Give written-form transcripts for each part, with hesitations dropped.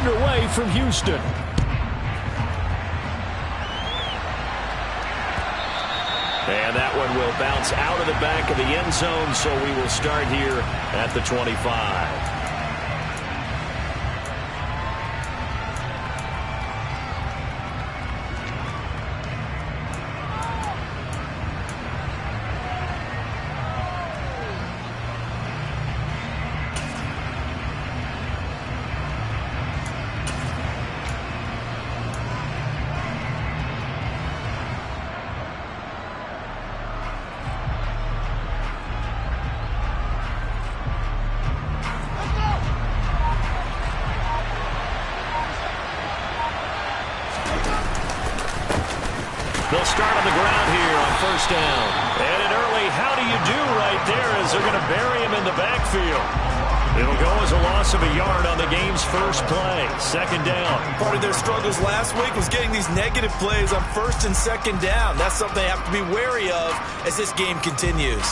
underway from Houston. And that one will bounce out of the back of the end zone, so we will start here at the 25. They'll start on the ground here on first down. And an early how do you do right there as they're going to bury him in the backfield. It'll go as a loss of a yard on the game's first play. Second down. Part of their struggles last week was getting these negative plays on first and second down. That's something they have to be wary of as this game continues.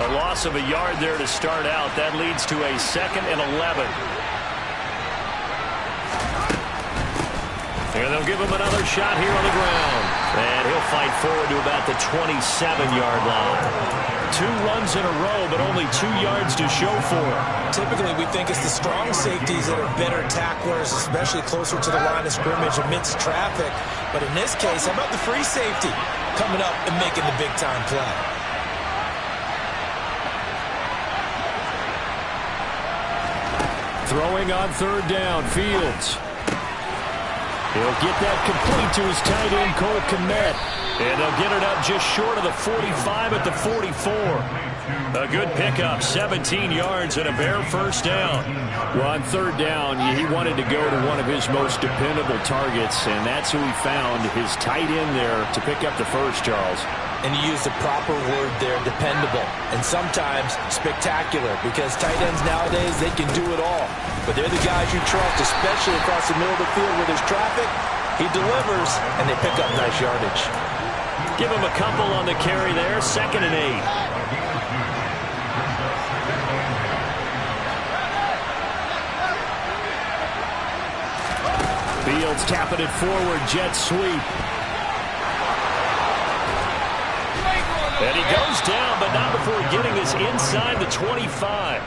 A loss of a yard there to start out. That leads to a 2nd and 11. And they'll give him another shot here on the ground. And he'll fight forward to about the 27-yard line. 2 runs in a row, but only 2 yards to show for it. Typically, we think it's the strong safeties that are better tacklers, especially closer to the line of scrimmage amidst traffic. But in this case, how about the free safety coming up and making the big-time play? Throwing on third down, Fields. He'll get that complete to his tight end, Cole Kmet. And they'll get it up just short of the 45 at the 44. A good pickup, 17 yards and a bare first down. Well, on third down, he wanted to go to one of his most dependable targets, and that's who he found, his tight end there, to pick up the first, Charles. And you use the proper word there, dependable, and sometimes spectacular, because tight ends nowadays, they can do it all. But they're the guys you trust, especially across the middle of the field where there's traffic. He delivers, and they pick up nice yardage. Give him a couple on the carry there, 2nd and 8. Fields tapping it forward, jet sweep. And he goes down, but not before getting us inside the 25.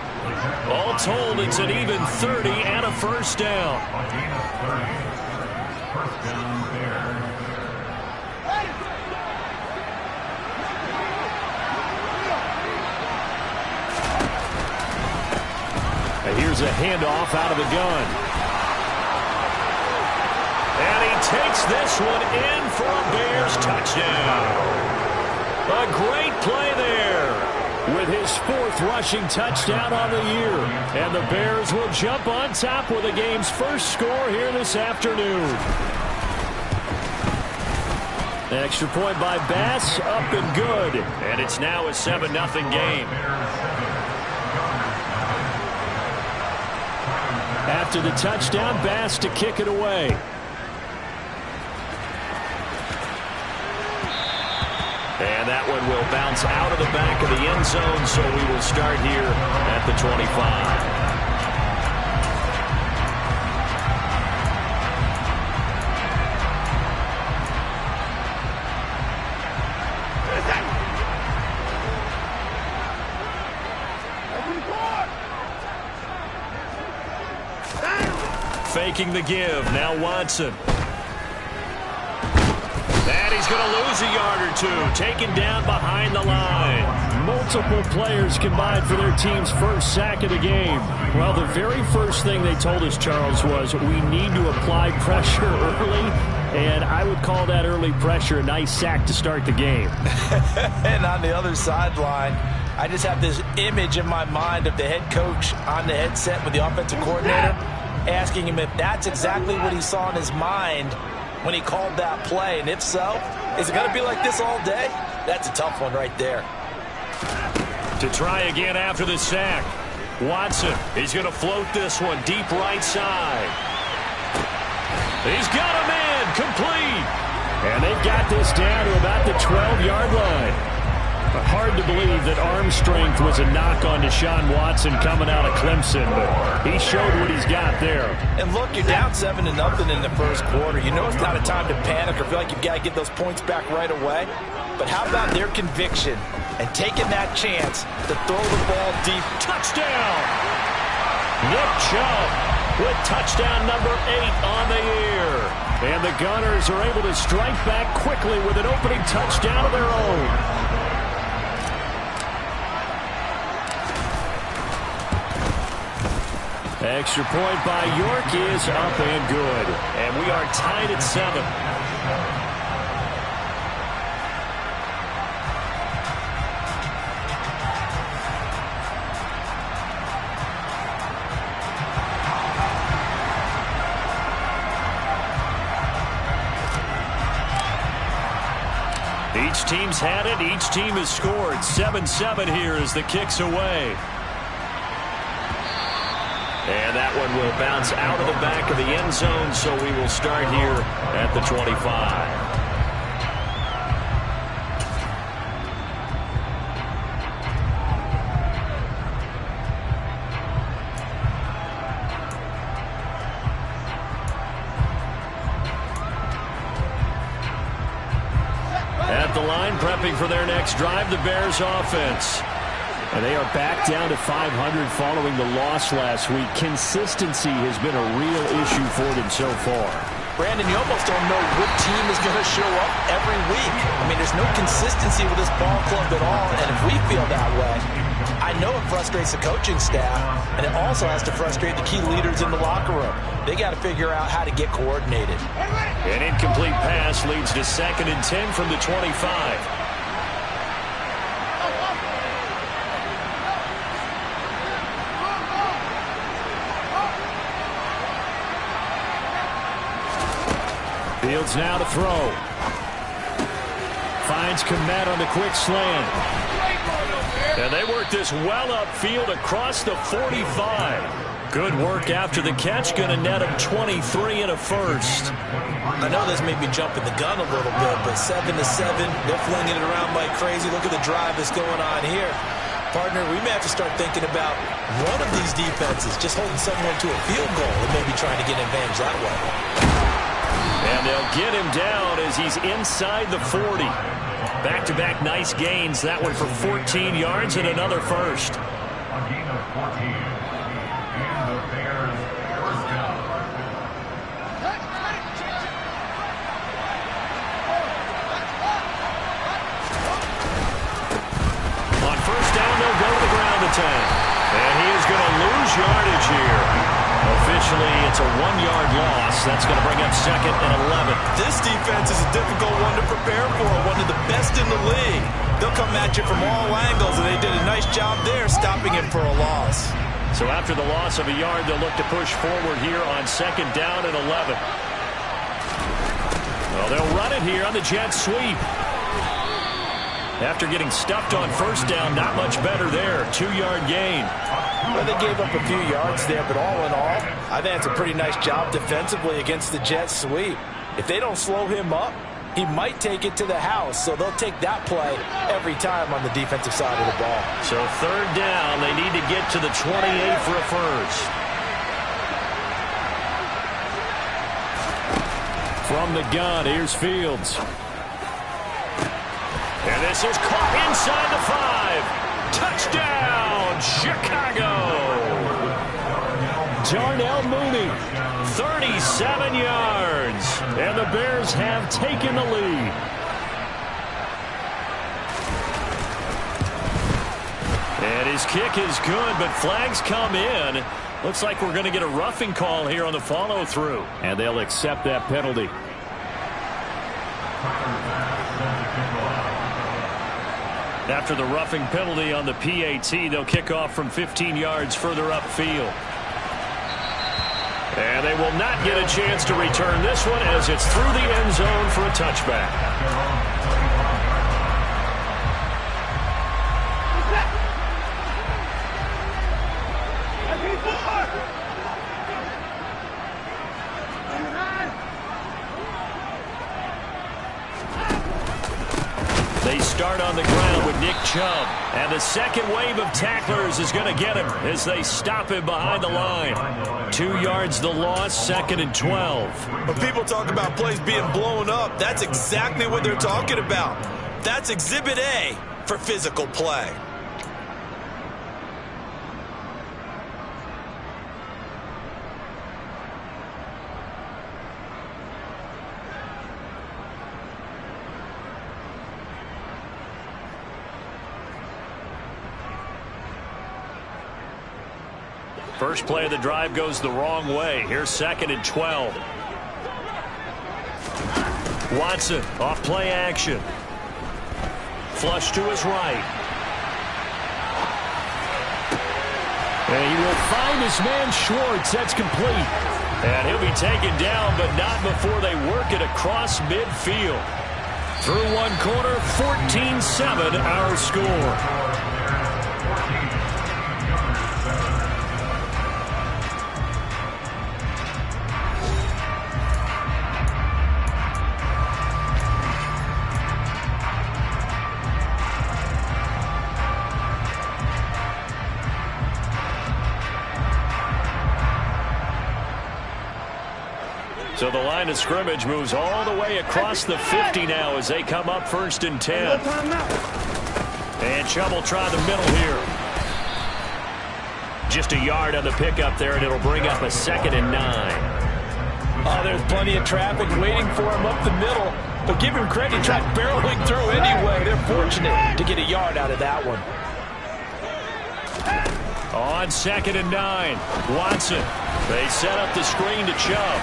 All told, it's an even 30 and a first down. And here's a handoff out of the gun. And he takes this one in for a Bears touchdown. A great play there with his 4th rushing touchdown on the year. And the Bears will jump on top with the game's first score here this afternoon. Extra point by Bass, up and good. And it's now a 7-0 game. After the touchdown, Bass to kick it away. And that one will bounce out of the back of the end zone, so we will start here at the 25. Faking the give, now Watson. And he's going to lose a yard or 2, taken down behind the line. Multiple players combined for their team's first sack of the game. Well, the very first thing they told us, Charles, was we need to apply pressure early, and I would call that early pressure a nice sack to start the game. And on the other sideline, I just have this image in my mind of the head coach on the headset with the offensive coordinator asking him if that's exactly what he saw in his mind when he called that play. And if so, is it going to be like this all day? That's a tough one right there. To try again after the sack. Watson, he's going to float this one deep right side. He's got a man complete. And they've got this down to about the 12-yard line. Hard to believe that arm strength was a knock on Deshaun Watson coming out of Clemson, but he showed what he's got there. And look, you're down 7-0 in the first quarter. You know it's not a time to panic or feel like you've got to get those points back right away. But how about their conviction and taking that chance to throw the ball deep? Touchdown! Nick Chubb with touchdown number 8 on the year. And the Gunners are able to strike back quickly with an opening touchdown of their own. Extra point by York is up and good. And we are tied at 7. Each team's had it. Each team has scored. 7-7 here as the kick's away. And that one will bounce out of the back of the end zone, so we will start here at the 25. At the line, prepping for their next drive, the Bears offense. And they are back down to 500 following the loss last week. Consistency has been a real issue for them so far. Brandon, you almost don't know what team is going to show up every week. I mean, there's no consistency with this ball club at all, and if we feel that way, I know it frustrates the coaching staff, and it also has to frustrate the key leaders in the locker room. They got to figure out how to get coordinated. An incomplete pass leads to 2nd and 10 from the 25. Fields now to throw. Finds Kmet on the quick slant. And they work this well upfield across the 45. Good work after the catch. Going to net him 23 and a first. I know this may be jumping the gun a little bit, but 7-7, they're flinging it around like crazy. Look at the drive that's going on here. Partner, we may have to start thinking about one of these defenses just holding someone to a field goal and maybe trying to get an advantage that way. And they'll get him down as he's inside the 40. Back-to-back nice gains. That one for 14 yards and another first. A gain of 14. And the Bears first down. On first down, they'll go to the ground attack. And he is going to lose yardage here. Officially, it's a 1-yard loss. That's going to bring up 2nd and 11. This defense is a difficult one to prepare for, one of the best in the league. They'll come at you from all angles, and they did a nice job there stopping him for a loss. So after the loss of a yard, they'll look to push forward here on 2nd down and 11. Well, they'll run it here on the jet sweep. After getting stuffed on first down, not much better there. 2-yard gain. Well, they gave up a few yards there, but all in all, I think it's a pretty nice job defensively against the jet sweep. If they don't slow him up, he might take it to the house, so they'll take that play every time on the defensive side of the ball. So 3rd down, they need to get to the 28 for a first. From the gun, here's Fields. And this is caught inside the 5. Touchdown, Chicago. Darnell Mooney, 37 yards. And the Bears have taken the lead. And his kick is good, but flags come in. Looks like we're going to get a roughing call here on the follow-through. And they'll accept that penalty. After the roughing penalty on the PAT, they'll kick off from 15 yards further upfield. And they will not get a chance to return this one as it's through the end zone for a touchback. They start start on the ground with Nick Chubb. And the second wave of tacklers is going to get him as they stop him behind the line. 2 yards the loss, 2nd and 12. When people talk about plays being blown up, that's exactly what they're talking about. That's Exhibit A for physical play. First play of the drive goes the wrong way. Here's 2nd and 12. Watson off play action. Flush to his right. And he will find his man Schwartz. That's complete. And he'll be taken down, but not before they work it across midfield. Through one quarter, 14-7 our score. So the line of scrimmage moves all the way across the 50 now as they come up 1st and 10. And Chubb will try the middle here. Just a yard on the pickup there, and it'll bring up a 2nd and 9. Oh, there's plenty of traffic waiting for him up the middle. But give him credit, he tried barreling through anyway. They're fortunate to get a yard out of that one. On 2nd and 9, Watson. They set up the screen to Chubb.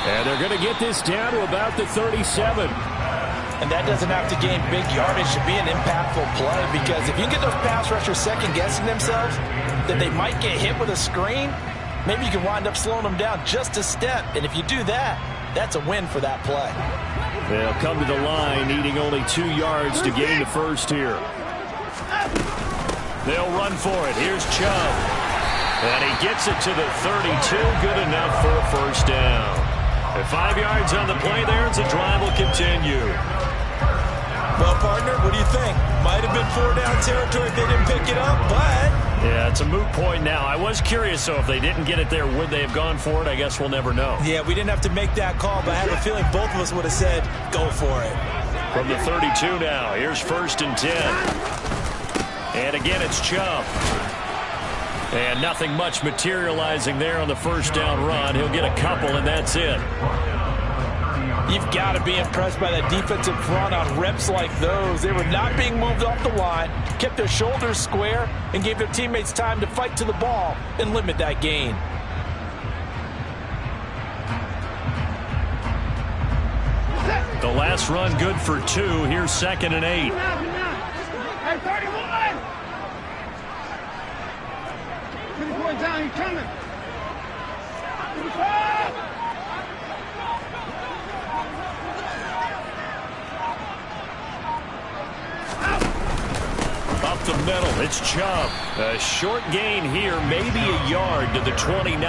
And they're going to get this down to about the 37. And that doesn't have to gain big yardage to be an impactful play, because if you get those pass rushers second-guessing themselves that they might get hit with a screen, maybe you can wind up slowing them down just a step. And if you do that, that's a win for that play. They'll come to the line needing only 2 yards to gain the first here. They'll run for it. Here's Chubb. And he gets it to the 32. Good enough for a first down. At 5 yards on the play there, as the drive will continue. Well, partner, what do you think? Might have been 4-down territory if they didn't pick it up, but... Yeah, it's a moot point now. I was curious, so if they didn't get it there, would they have gone for it? I guess we'll never know. Yeah, we didn't have to make that call, but I have a feeling both of us would have said, go for it. From the 32 now, here's 1st and 10. And again, it's Chubb. And nothing much materializing there on the first down run. He'll get a couple, and that's it. You've got to be impressed by that defensive front on reps like those. They were not being moved off the line, kept their shoulders square, and gave their teammates time to fight to the ball and limit that gain. The last run good for 2. Here's 2nd and 8. Hey, 31! Down, he's coming. Up the middle, it's Chubb. A short gain here, maybe a yard to the 29.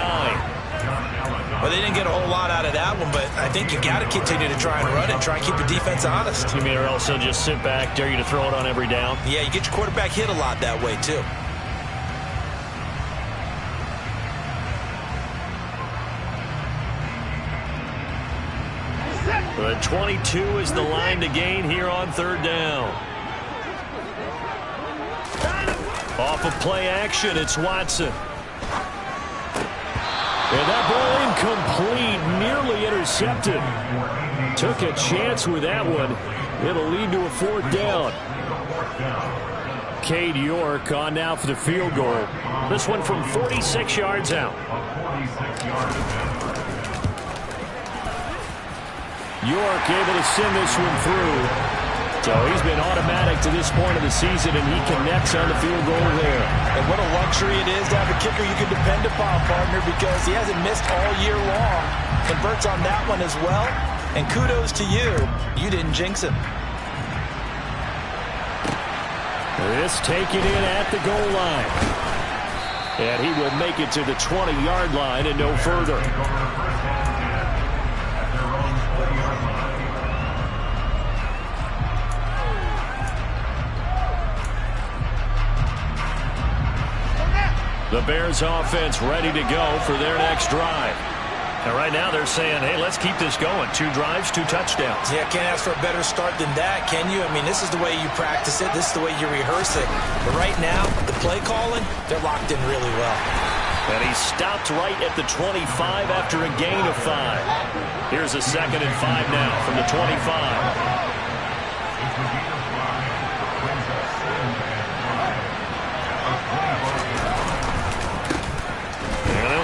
Well, they didn't get a whole lot out of that one, but I think you got to continue to try and run it, try and keep the defense honest. You mean, or else they'll just sit back, dare you to throw it on every down? Yeah, you get your quarterback hit a lot that way, too. The 22 is the line to gain here on 3rd down. Off of play action, it's Watson. And that ball incomplete, nearly intercepted. Took a chance with that one. It'll lead to a 4th down. Cade York on now for the field goal. This one from 46 yards out. York able to send this one through. So he's been automatic to this point of the season, and he connects on the field goal there. And what a luxury it is to have a kicker you can depend upon, partner, because he hasn't missed all year long. Converts on that one as well. And kudos to you. You didn't jinx him. This taken in at the goal line. And he will make it to the 20-yard line and no further. The Bears offense ready to go for their next drive. And right now they're saying, hey, let's keep this going. 2 drives, 2 touchdowns. Yeah, can't ask for a better start than that, can you? I mean, this is the way you practice it. This is the way you rehearse it. But right now, the play calling, they're locked in really well. And he stopped right at the 25 after a gain of 5. Here's a 2nd and 5 now from the 25.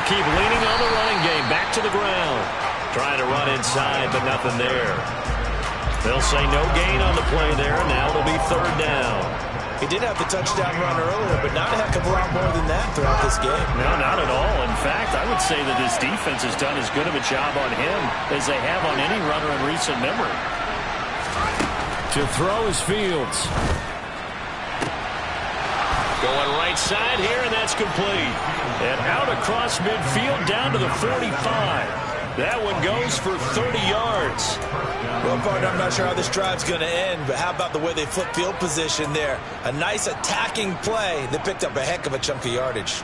Keep leaning on the running game. Back to the ground. Trying to run inside, but nothing there. They'll say no gain on the play there. Now it'll be 3rd down. He did have the touchdown run earlier, but not a heck of a lot more than that throughout this game. No, not at all. In fact, I would say that this defense has done as good of a job on him as they have on any runner in recent memory. To throw is Fields. Going right side here, and that's complete. And out across midfield down to the 45. That one goes for 30 yards. Well, partner, I'm not sure how this drive's going to end, but how about the way they flip field position there? A nice attacking play that picked up a heck of a chunk of yardage.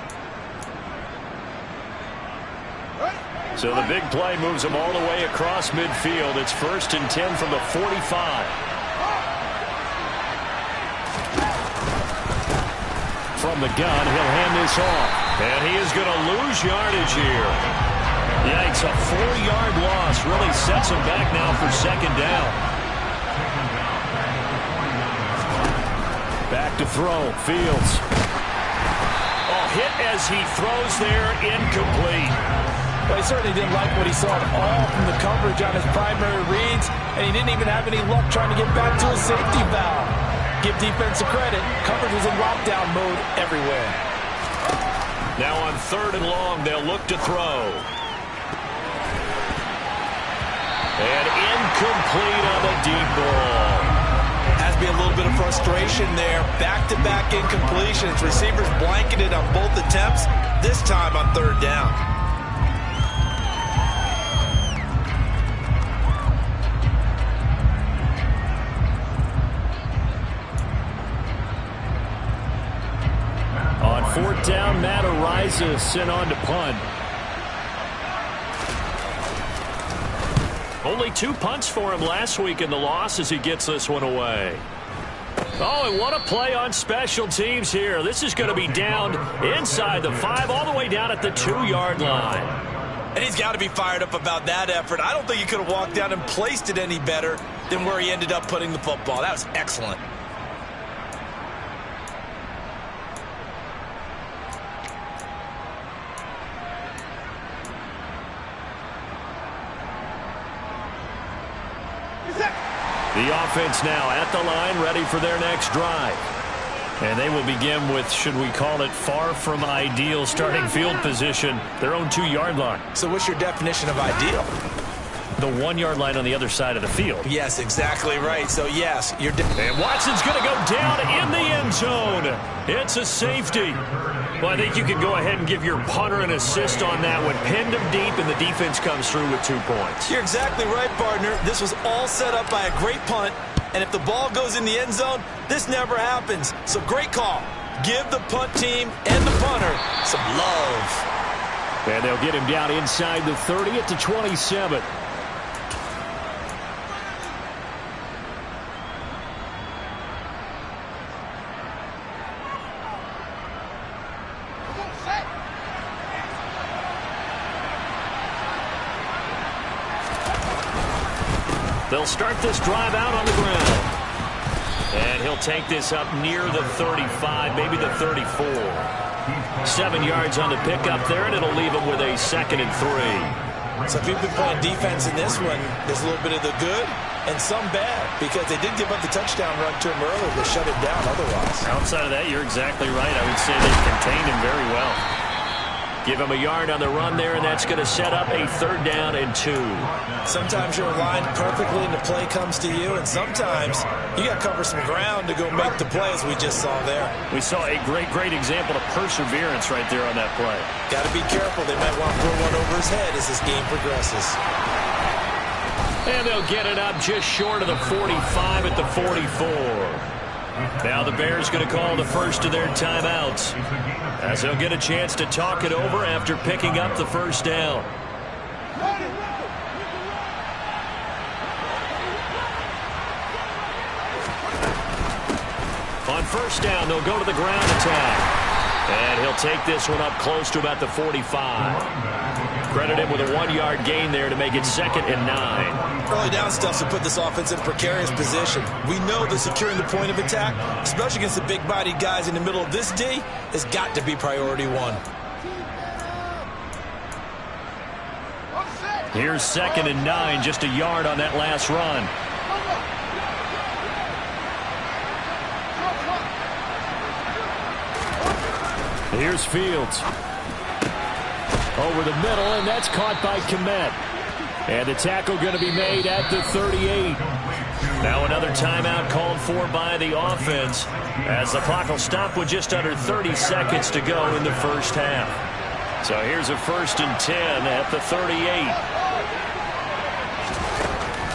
So the big play moves them all the way across midfield. It's 1st and 10 from the 45. From the gun, he'll hand this off. And he is going to lose yardage here. Yikes, a 4-yard loss really sets him back now for 2nd down. Back to throw, Fields. Oh, hit as he throws there, incomplete. Well, he certainly didn't like what he saw at all from the coverage on his primary reads, and he didn't even have any luck trying to get back to his safety valve. Give defensive credit. Coverage was in lockdown mode everywhere. Now on 3rd and long, they'll look to throw. And incomplete on the deep ball. Has to be a little bit of frustration there. Back-to-back incompletions. Receivers blanketed on both attempts, this time on 3rd down. On 4th down, Matt Araiza sent on to punt. Only 2 punts for him last week in the loss as he gets this one away. Oh, and what a play on special teams here. This is going to be down inside the 5, all the way down at the 2-yard line. And he's got to be fired up about that effort. I don't think he could have walked down and placed it any better than where he ended up putting the football. That was excellent. The offense now at the line, ready for their next drive. And they will begin with, should we call it, far from ideal starting field position, their own 2-yard line. So what's your definition of ideal? The 1-yard line on the other side of the field. Yes, exactly right. So, yes, and Watson's going to go down in the end zone. It's a safety. Well, I think you can go ahead and give your punter an assist on that one. Pinned him deep, and the defense comes through with 2 points. You're exactly right, partner. This was all set up by a great punt, and if the ball goes in the end zone, this never happens. So great call. Give the punt team and the punter some love. And they'll get him down inside the 30 at the 27. They'll start this drive out on the ground. And he'll take this up near the 35, maybe the 34. 7 yards on the pickup there, and it'll leave him with a 2nd and 3. So if you've been playing defense in this one, there's a little bit of the good and some bad, because they did give up the touchdown run to him earlier to shut him down otherwise. Outside of that, you're exactly right. I would say they've contained him very well. Give him a yard on the run there, and that's going to set up a 3rd down and 2. Sometimes you're aligned perfectly and the play comes to you, and sometimes you got to cover some ground to go make the play, as we just saw there. We saw a great example of perseverance right there on that play. Got to be careful. They might want to throw one over his head as this game progresses. And they'll get it up just short of the 45 at the 44. Now the Bears going to call the first of their timeouts, as they'll get a chance to talk it over after picking up the first down. On first down, they'll go to the ground attack. And he'll take this one up close to about the 45. Credit him with a 1-yard gain there to make it 2nd and 9. Early down stuff to put this offense in a precarious position. We know that securing the point of attack, especially against the big-bodied guys in the middle of this D, has got to be priority 1. Here's 2nd and 9, just a yard on that last run. Here's Fields. Over the middle, and that's caught by Kmet. And the tackle going to be made at the 38. Now another timeout called for by the offense, as the clock will stop with just under 30 seconds to go in the first half. So here's a 1st and 10 at the 38.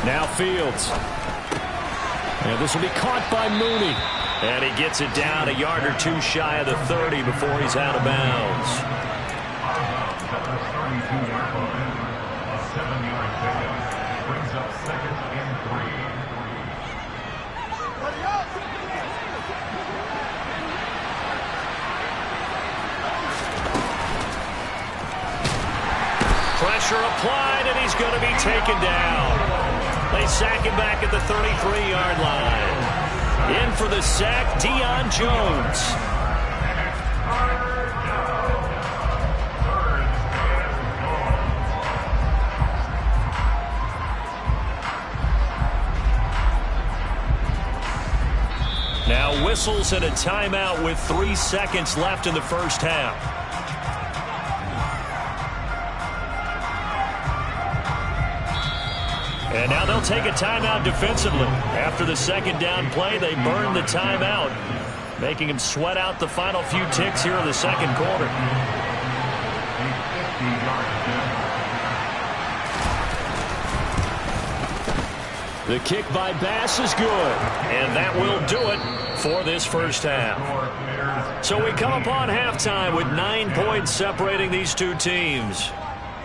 Now Fields. And this will be caught by Mooney. And he gets it down a yard or two shy of the 30 before he's out of bounds. At the 32-yard line, a 7-yard pickup brings up 2nd and 3. Pressure applied, and he's going to be taken down. They sack him back at the 33-yard line. In for the sack, Deion Jones. Now whistles and a timeout with 3 seconds left in the first half. And now they'll take a timeout defensively. After the 2nd down play, they burn the timeout, making him sweat out the final few ticks here in the 2nd quarter. The kick by Bass is good, and that will do it for this first half. So we come upon halftime with 9 points separating these two teams.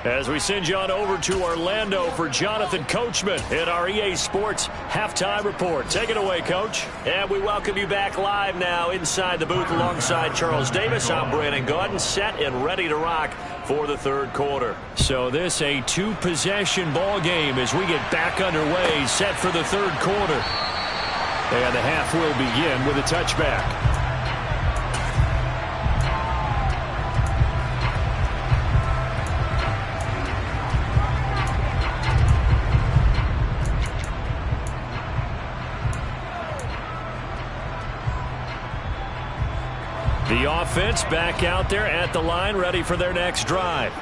As we send you on over to Orlando for Jonathan Coachman in our EA Sports Halftime Report. Take it away, Coach. And we welcome you back live now inside the booth alongside Charles Davis. I'm Brandon Gaudin, set and ready to rock for the 3rd quarter. So this a 2-possession ball game as we get back underway, set for the 3rd quarter. And the half will begin with a touchback. The offense back out there at the line, ready for their next drive.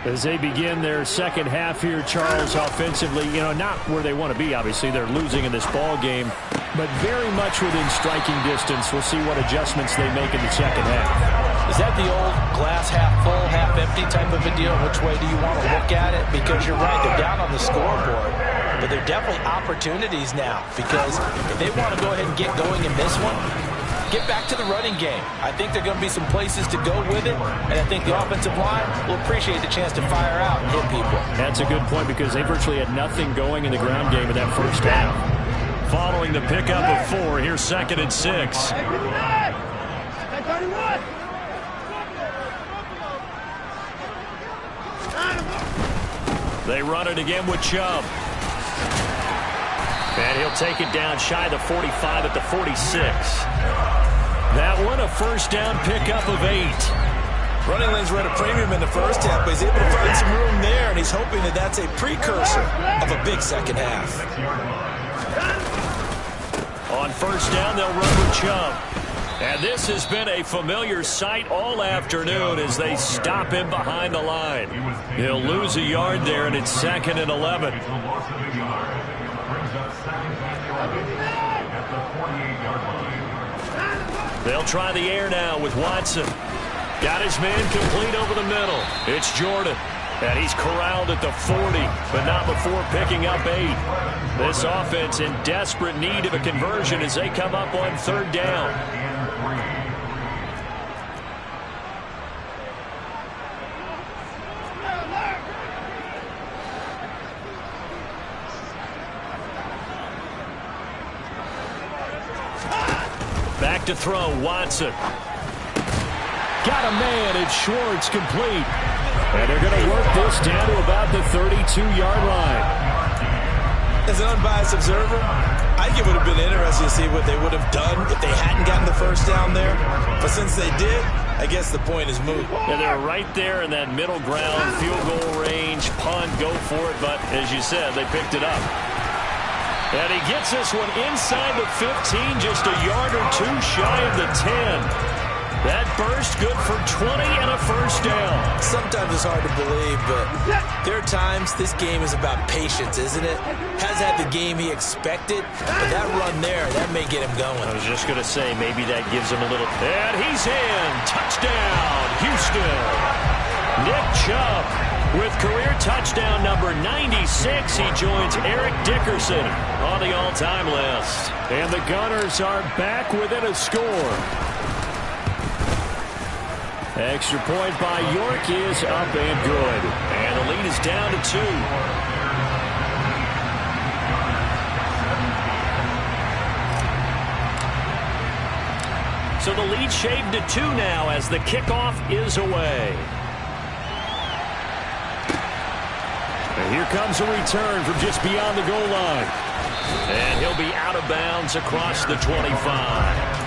As they begin their 2nd half here, Charles, offensively, not where they want to be, obviously. They're losing in this ball game, but very much within striking distance. We'll see what adjustments they make in the 2nd half. Is that the old glass half full, half empty type of a deal? Which way do you want to look at it? Because you're right, they're down on the scoreboard, but they're definitely opportunities now, because if they want to go ahead and get going in this one, get back to the running game. I think there are going to be some places to go with it, and I think the offensive line will appreciate the chance to fire out and hit people. That's a good point, because they virtually had nothing going in the ground game in that first half. Following the pickup of 4, here's 2nd and 6. They run it again with Chubb. And he'll take it down shy of the 45 at the 46. That one a first down pickup of 8. Running lanes were at a premium in the first half, but he's able to find some room there, and he's hoping that that's a precursor of a big 2nd half. On first down, they'll run with Chubb. And this has been a familiar sight all afternoon as they stop him behind the line. He'll lose a yard there, and it's 2nd and 11. They'll try the air now with Watson. Got his man complete over the middle. It's Jordan. And he's corralled at the 40, but not before picking up 8. This offense in desperate need of a conversion as they come up on 3rd down. Back to throw, Watson. Got a man, it's Schwartz, complete. And they're going to work this down to about the 32-yard line. As an unbiased observer, I think it would have been interesting to see what they would have done if they hadn't gotten the first down there. But since they did, I guess the point is moot. Yeah, they're right there in that middle ground, field goal range, punt, go for it. But as you said, they picked it up. And he gets this one inside the 15, just a yard or two shy of the 10. That burst good for 20 and a first down. Sometimes it's hard to believe, but there are times this game is about patience, isn't it? Has had the game he expected, but that run there, that may get him going. I was just going to say, maybe that gives him a little... And he's in. Touchdown, Houston. Nick Chubb with career touchdown number 96. He joins Eric Dickerson on the all-time list. And the Gunners are back within a score. Extra point by York is up and good. And the lead is down to 2. So the lead shaved to 2 now as the kickoff is away. And here comes a return from just beyond the goal line. And he'll be out of bounds across the 25.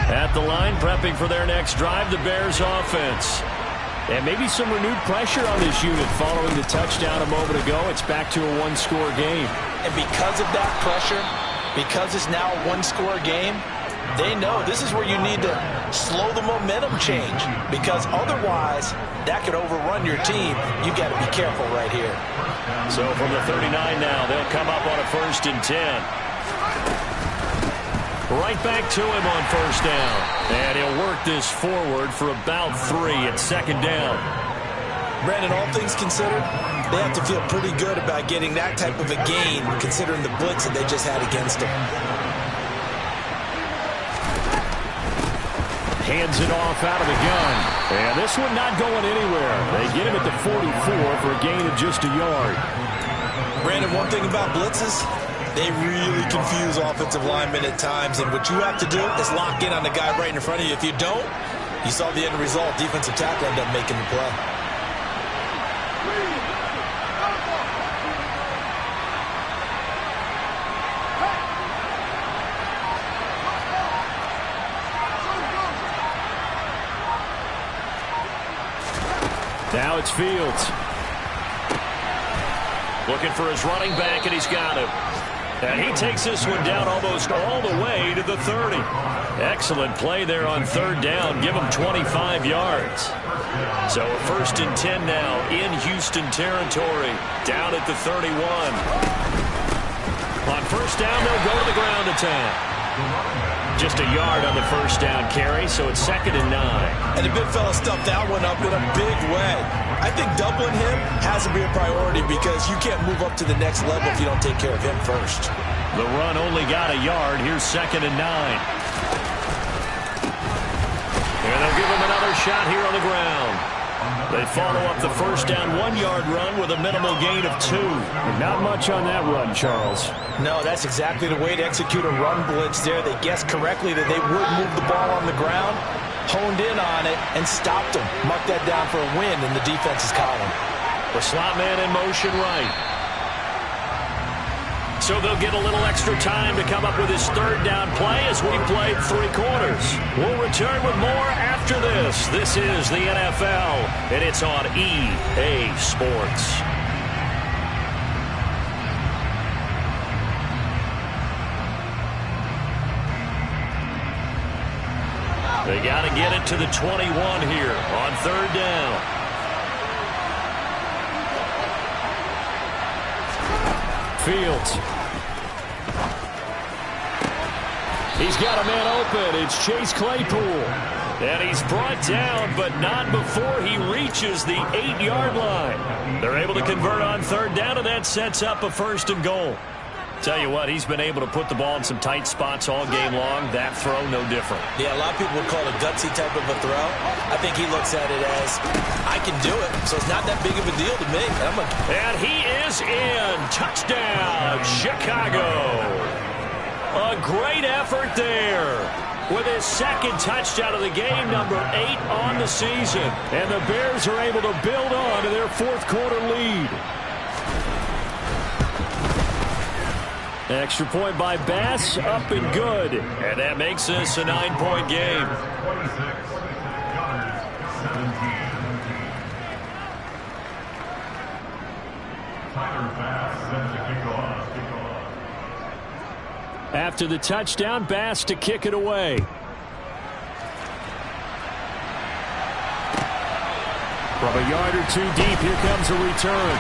At the line, prepping for their next drive, the Bears offense. And maybe some renewed pressure on this unit following the touchdown a moment ago. It's back to a one-score game. And because of that pressure, because it's now a one-score game, they know this is where you need to slow the momentum change, because otherwise that could overrun your team. You got to be careful right here. So from the 39 now, they'll come up on a 1st and 10. Right back to him on 1st down. And he'll work this forward for about 3 at 2nd down. Brandon, all things considered, they have to feel pretty good about getting that type of a gain, considering the blitz that they just had against them. Hands it off out of the gun. And this one not going anywhere. They get him at the 44 for a gain of just a yard. Brandon, one thing about blitzes, they really confuse offensive linemen at times, and what you have to do is lock in on the guy right in front of you. If you don't, you saw the end result. Defensive tackle ended up making the play. Now it's Fields. Looking for his running back, and he's got him. And he takes this one down almost all the way to the 30. Excellent play there on 3rd down. Give him 25 yards. So a 1st and 10 now in Houston territory. Down at the 31. On 1st down, they'll go to the ground attack. Just a yard on the 1st down carry, so it's 2nd and 9. And the big fella stuffed that one up in a big way. I think doubling him has to be a priority, because you can't move up to the next level if you don't take care of him first. The run only got a yard. Here's 2nd and 9. And they'll give him another shot here on the ground. They follow up the 1st down 1-yard run with a minimal gain of 2. Not much on that run, Charles. No, that's exactly the way to execute a run blitz there. They guessed correctly that they would move the ball on the ground, honed in on it, and stopped them. Mark that down for a win in the defense's column. The slot man in motion right. So they'll get a little extra time to come up with his 3rd down play as we played 3 quarters. We'll return with more after this. This is the NFL, and it's on EA Sports. They got to get it to the 21 here on 3rd down. Fields. He's got a man open. It's Chase Claypool. And he's brought down, but not before he reaches the 8-yard line. They're able to convert on third down, and that sets up a 1st and goal. Tell you what, he's been able to put the ball in some tight spots all game long. That throw, no different. Yeah, a lot of people would call it a gutsy type of a throw. I think he looks at it as, I can do it, so it's not that big of a deal to me. And he is in. Touchdown, Chicago. A great effort there. With his 2nd touchdown of the game, number 8 on the season. And the Bears are able to build on to their 4th quarter lead. Extra point by Bass, up and good. And that makes this a 9-point game. 26, Gunners 17. Tyler Bass sends the kickoff. After the touchdown, Bass to kick it away. From a yard or 2 deep, here comes a return.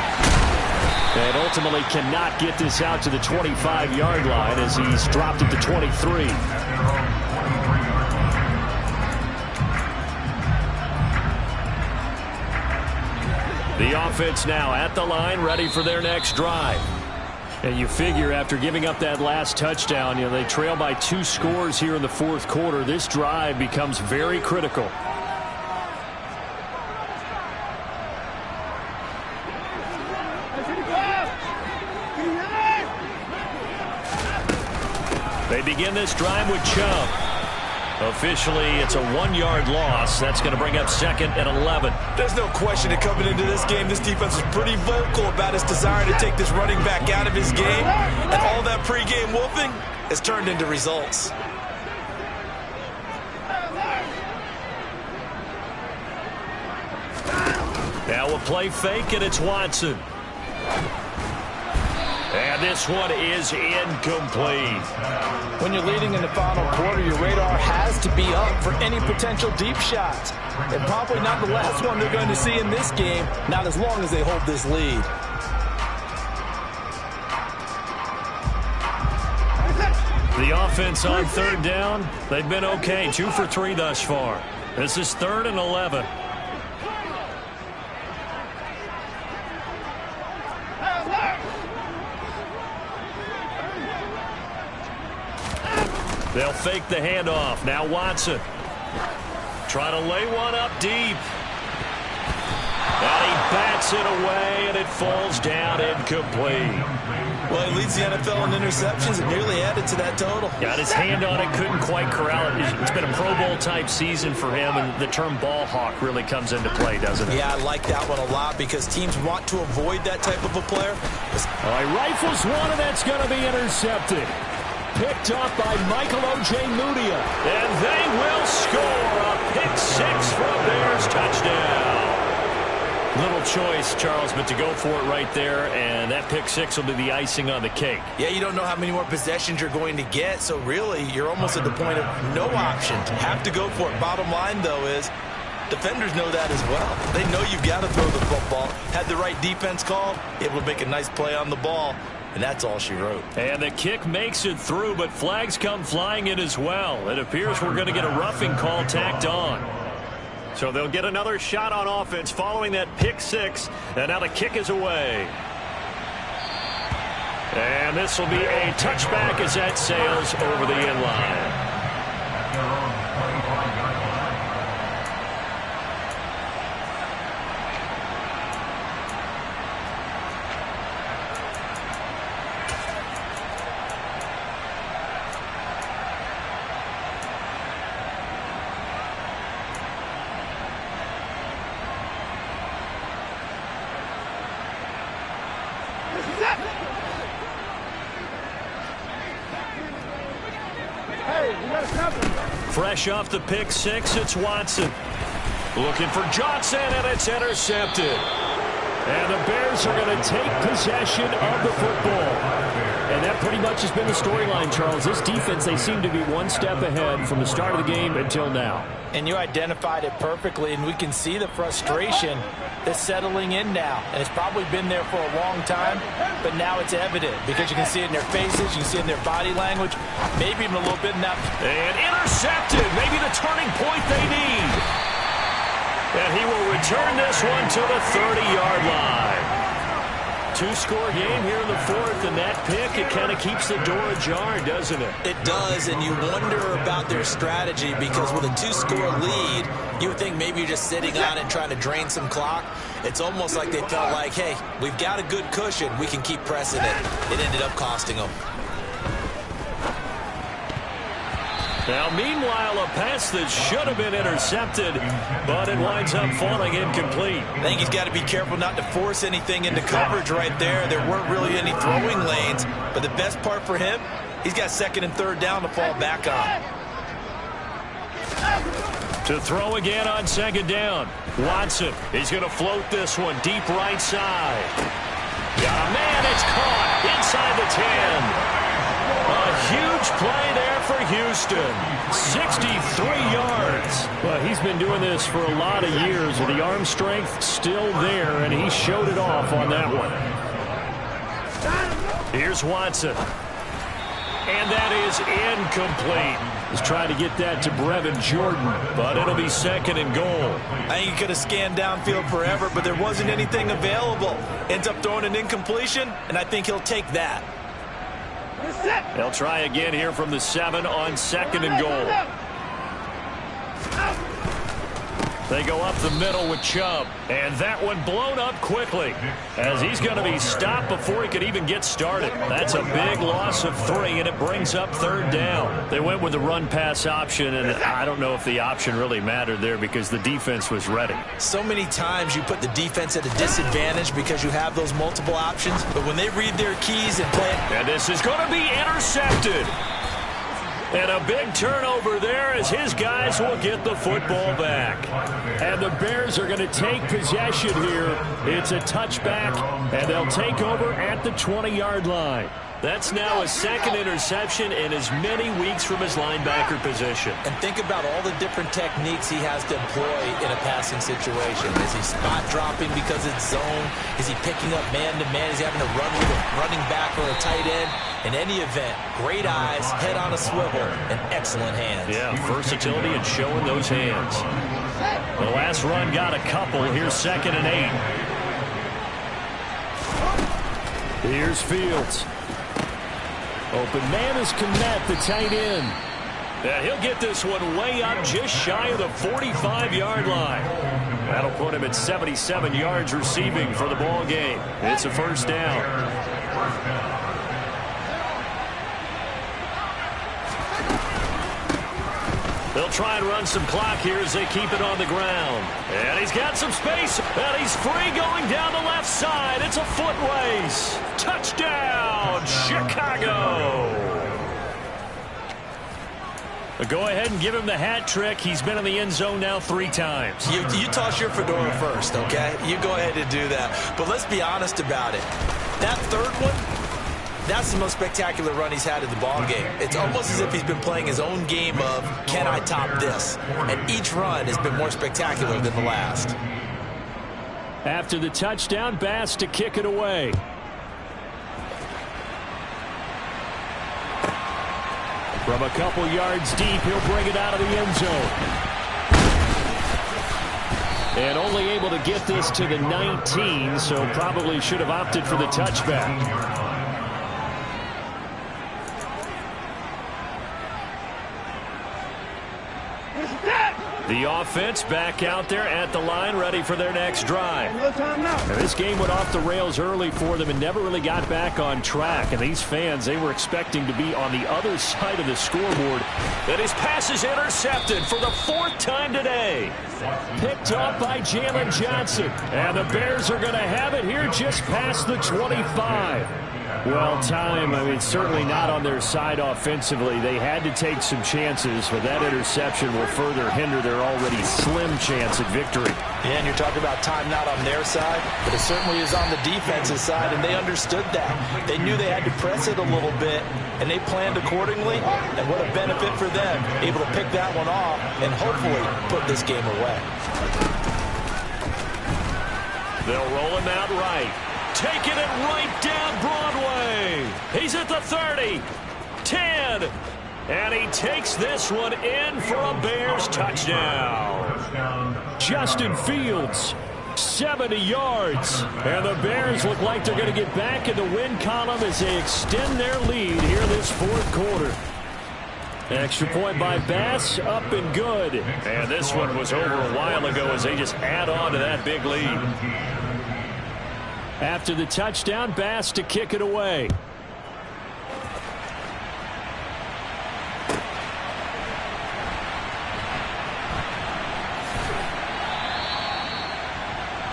And ultimately cannot get this out to the 25-yard line as he's dropped it to 23. The offense now at the line, ready for their next drive. And you figure after giving up that last touchdown, they trail by 2 scores here in the 4th quarter. This drive becomes very critical. They begin this drive with Chubb. Officially, it's a 1-yard loss. That's going to bring up 2nd and 11. There's no question that coming into this game, this defense was pretty vocal about its desire to take this running back out of his game. And all that pregame wolfing has turned into results. Now a play fake, and it's Watson. And this one is incomplete. When you're leading in the final quarter, your radar has to be up for any potential deep shots. And probably not the last one they're going to see in this game, not as long as they hold this lead. The offense on third down, they've been okay. 2 for 3 thus far. This is 3rd and 11. They'll fake the handoff. Now Watson. Trying to lay one up deep. And he bats it away, and it falls down incomplete. Well, he leads the NFL in interceptions and nearly added to that total. Got his hand on it, couldn't quite corral it. It's been a Pro Bowl-type season for him, and the term ball hawk really comes into play, doesn't it? Yeah, I like that one a lot because teams want to avoid that type of a player. All right, rifles one, and that's going to be intercepted. Picked up by Michael Ojemudia. And they will score a pick-6 for a Bears touchdown. Little choice, Charles, but to go for it right there, and that pick-6 will be the icing on the cake. Yeah, you don't know how many more possessions you're going to get, so really you're almost at the point of no option. Have to go for it. Bottom line, though, is defenders know that as well. They know you've got to throw the football. Had the right defense call, able to make a nice play on the ball. And that's all she wrote. And the kick makes it through, but flags come flying in as well. It appears we're going to get a roughing call tacked on. So they'll get another shot on offense following that pick-6. And now the kick is away. And this will be a touchback as that sails over the end line. Fresh off the pick-6, it's Watson. Looking for Johnson, and it's intercepted. And the Bears are going to take possession of the football. And that pretty much has been the storyline, Charles. This defense, they seem to be one step ahead from the start of the game until now. And you identified it perfectly, and we can see the frustration that's settling in now. And it's probably been there for a long time, but now it's evident because you can see it in their faces, you can see it in their body language, maybe even a little bit in that. And intercepted, maybe the turning point they need. And he will return this one to the 30-yard line. Two-score game here in the fourth, and that pick, it kind of keeps the door ajar, doesn't it? It does, and you wonder about their strategy because with a two-score lead, you would think maybe you're just sitting on it trying to drain some clock. It's almost like they felt like, hey, we've got a good cushion. We can keep pressing it. It ended up costing them. Now, meanwhile, a pass that should have been intercepted, but it winds up falling incomplete. I think he's got to be careful not to force anything into coverage right there. There weren't really any throwing lanes, but the best part for him, he's got second and third down to fall back on. To throw again on second down. Watson, he's going to float this one deep right side. Got a man, it's caught inside the 10. A huge play there for Houston. 63 yards. Well, he's been doing this for a lot of years with the arm strength still there, and he showed it off on that one. Here's Watson. And that is incomplete. He's trying to get that to Brevin Jordan, but it'll be second and goal. I think he could have scanned downfield forever, but there wasn't anything available. Ends up throwing an incompletion, and I think he'll take that. They'll try again here from the 7 on second and goal. They go up the middle with Chubb. And that one blown up quickly as he's going to be stopped before he could even get started. That's a big loss of 3, and it brings up third down. They went with the run-pass option, and I don't know if the option really mattered there because the defense was ready. So many times you put the defense at a disadvantage because you have those multiple options, but when they read their keys and play it. And this is going to be intercepted. And a big turnover there as his guys will get the football back. And the Bears are going to take possession here. It's a touchback, and they'll take over at the 20-yard line. That's now a second interception in as many weeks from his linebacker position. And think about all the different techniques he has to employ in a passing situation. Is he spot dropping because it's zone? Is he picking up man-to-man? Is he having to run with a running back or a tight end? In any event, great eyes, head on a swivel, and excellent hands. Yeah, versatility and showing those hands. The last run got a couple. Here's second and 8. Here's Fields. Open man is Kmet, the tight end. Yeah, he'll get this one way up just shy of the 45-yard line. That'll put him at 77 yards receiving for the ball game. It's a first down. They'll try and run some clock here as they keep it on the ground. And he's got some space. And he's free going down the left side. It's a foot race. Touchdown, Chicago. Go ahead and give him the hat trick. He's been in the end zone now 3 times. You toss your fedora first, okay? You go ahead and do that. But let's be honest about it. That third one, that's the most spectacular run he's had in the ballgame. It's almost as if he's been playing his own game of, can I top this? And each run has been more spectacular than the last. After the touchdown, Bass to kick it away. From a couple yards deep, he'll bring it out of the end zone. And only able to get this to the 19, so probably should have opted for the touchback. The offense back out there at the line, ready for their next drive. Now, this game went off the rails early for them and never really got back on track. And these fans, they were expecting to be on the other side of the scoreboard. And his pass is intercepted for the 4th time today. Picked up by Jalen Johnson. And the Bears are going to have it here just past the 25. Well, time, I mean, certainly not on their side offensively. They had to take some chances, but that interception will further hinder their already slim chance at victory. Yeah, and you're talking about time not on their side, but it certainly is on the defensive side, and they understood that. They knew they had to press it a little bit, and they planned accordingly, and what a benefit for them, able to pick that one off and hopefully put this game away. They'll roll him out right. Taking it right down Broadway. He's at the 30, 10, and he takes this one in for a Bears touchdown. Justin Fields, 70 yards. And the Bears look like they're going to get back in the win column as they extend their lead here this fourth quarter. Extra point by Bass, up and good. And this one was over a while ago as they just add on to that big lead. After the touchdown, Bass to kick it away.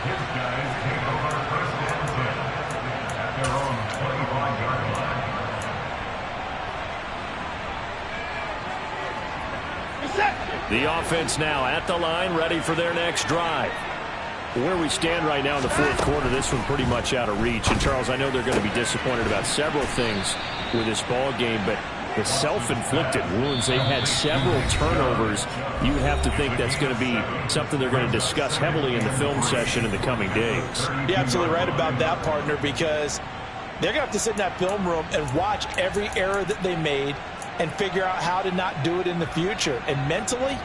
His guys take over first and 10 at their own 25-yard line. The offense now at the line, ready for their next drive. Where we stand right now in the fourth quarter, this one pretty much out of reach. And, Charles, I know they're going to be disappointed about several things with this ball game, but the self-inflicted wounds, they've had several turnovers. You would have to think that's going to be something they're going to discuss heavily in the film session in the coming days. You're absolutely right about that, partner, because they're going to have to sit in that film room and watch every error that they made and figure out how to not do it in the future. And mentally,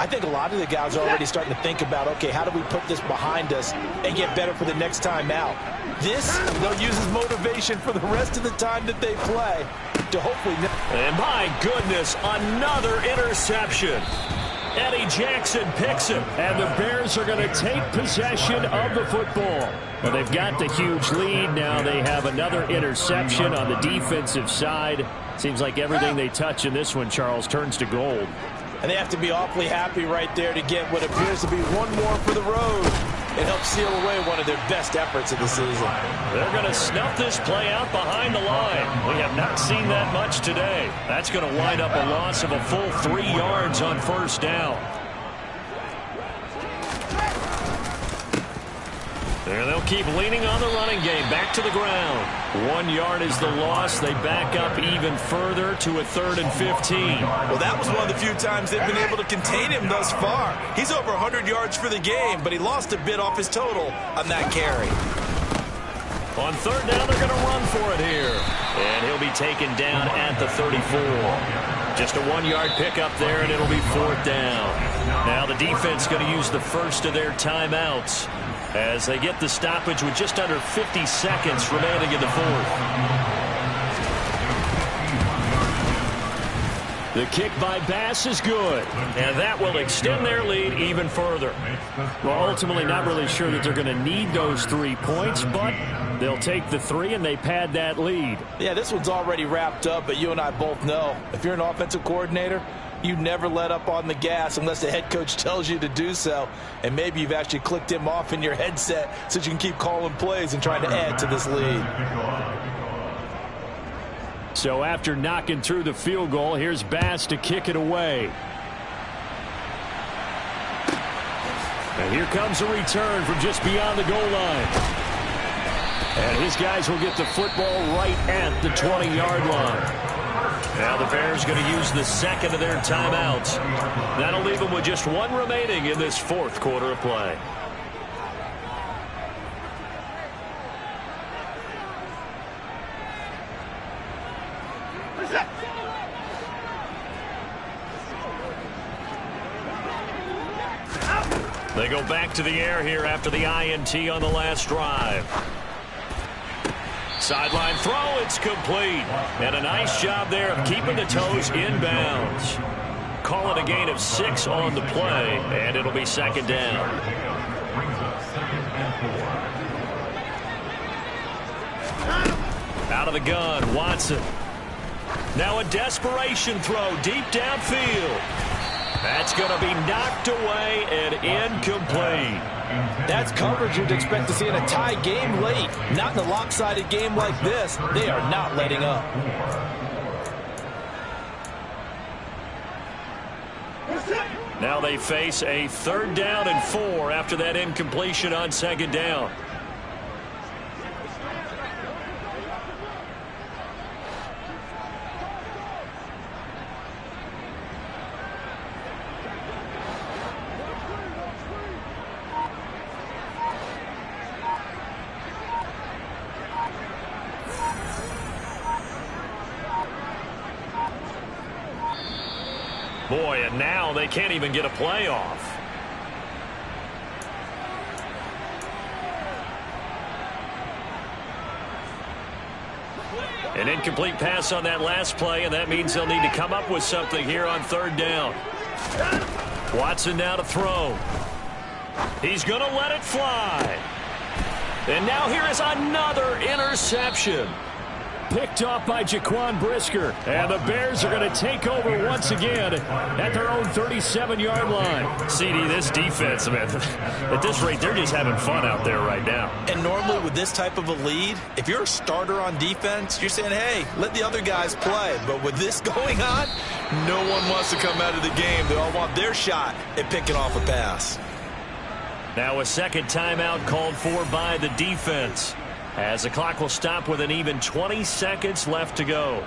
I think a lot of the guys are already starting to think about, okay, how do we put this behind us and get better for the next time out? This, they'll use as motivation for the rest of the time that they play to hopefully... And my goodness, another interception. Eddie Jackson picks it. And the Bears are going to take possession of the football. Well, they've got the huge lead. Now they have another interception on the defensive side. Seems like everything they touch in this one, Charles, turns to gold. And they have to be awfully happy right there to get what appears to be one more for the road and help seal away one of their best efforts of the season. They're going to snuff this play out behind the line. We have not seen that much today. That's going to wind up a loss of a full 3 yards on first down. There they'll keep leaning on the running game. Back to the ground. 1 yard is the loss. They back up even further to a 3rd and 15. Well, that was one of the few times they've been able to contain him thus far. He's over 100 yards for the game, but he lost a bit off his total on that carry. On 3rd down, they're going to run for it here. And he'll be taken down at the 34. Just a 1 yard pickup there, and it'll be 4th down. Now the defense going to use the first of their timeouts as they get the stoppage with just under 50 seconds remaining in the fourth. The kick by Bass is good. And that will extend their lead even further. Well, ultimately not really sure that they're going to need those 3 points, but they'll take the 3 and they pad that lead. Yeah, this one's already wrapped up, but you and I both know if you're an offensive coordinator, you never let up on the gas unless the head coach tells you to do so. And maybe you've actually clicked him off in your headset so you can keep calling plays and trying to add to this lead. So after knocking through the field goal, here's Bass to kick it away. And here comes a return from just beyond the goal line. And his guys will get the football right at the 20-yard line. Now the Bears going to use the second of their timeouts. That'll leave them with just 1 remaining in this fourth quarter of play. They go back to the air here after the INT on the last drive. Sideline throw, it's complete. And a nice job there of keeping the toes inbounds. Call it a gain of 6 on the play, and it'll be 2nd down. Brings up 2nd and 4. Out of the gun, Watson. Now a desperation throw deep downfield. That's going to be knocked away and incomplete. That's coverage you'd expect to see in a tie game late. Not in a lopsided game like this. They are not letting up. Now they face a 3rd down and 4 after that incompletion on 2nd down. Boy, and now they can't even get a playoff. An incomplete pass on that last play, and that means they'll need to come up with something here on 3rd down. Watson now to throw. He's going to let it fly. And now here is another interception. Picked off by Jaquan Brisker. And the Bears are going to take over once again at their own 37-yard line. CD, this defense, man, at this rate, they're just having fun out there right now. And normally with this type of a lead, if you're a starter on defense, you're saying, hey, let the other guys play. But with this going on, no one wants to come out of the game. They all want their shot at picking off a pass. Now a second timeout called for by the defense, as the clock will stop with an even 20 seconds left to go.